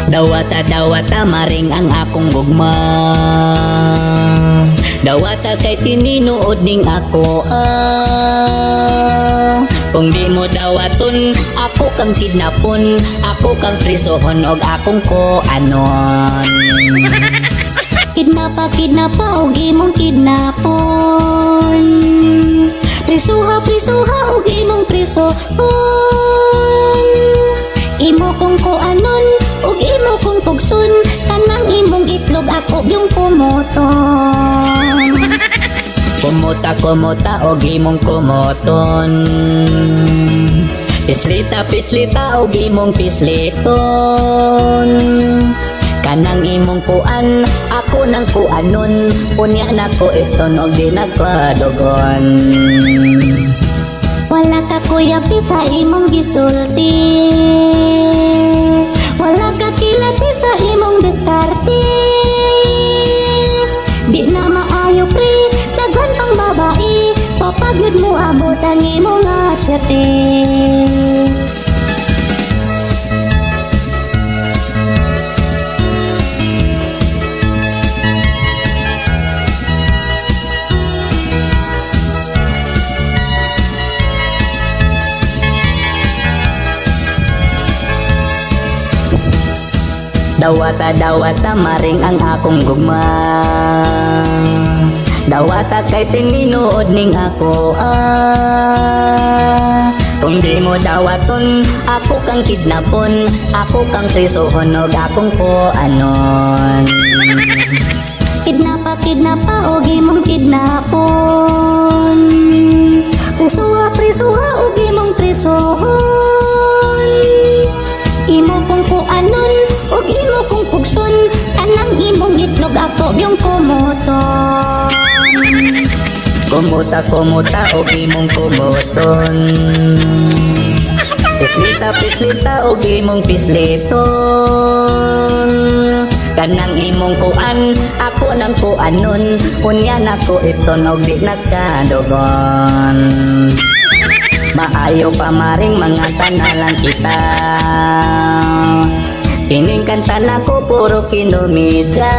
Dawata maring ang akong gugma. Dawata kay tininuod ning ako Kung di mo dawaton, ako kang kidnapon, ako kang prisohon og akong ko anon. Kidnapa og imong kidnapon, prisuha og imong prisohon. Imo kong kuanon ug imo kong pugson, kanang imong itlog ako yung kumoton. Kumuta og imong kumoton, pislita og imong pisliton. Kanang imong kuan, ako nang kuanon, unya nako iton og di nagkadugon. Wala ka kuyapi sa imong gisulti, wala ka kilati sa imong diskarte. Di na maayo pre, daghan pang babae, papagyud mo abot ang imong asyate. Dawata maring ang akong gugma. Dawata kay tininuod ning ako Kung di mo dawaton, ako kang kidnapon, ako kang prisohon og akong ko anon. Kidnapa og imong kidnapon, prisuha og imong prisohon. Imo kong kuanon ug imo kong pugson, kanang imong itlog ako yung kumoton. Kumuta og imong kumoton, pislita og imong pisliton. Kanang imong kuan, ako nang kuanon, unya nako iton og di nagkadugon. Maayo pa maring mga tanalan kita, kining kanta nako puro kinomedya.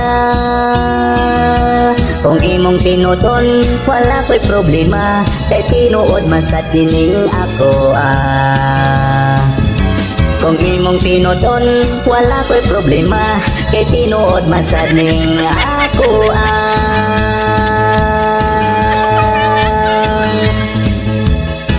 Kung imong tinuton, wala ko'y problema, kay tinuod man sa tining ako Kung imong tinuton, wala ko'y problema, kay tinuod man sa ning ako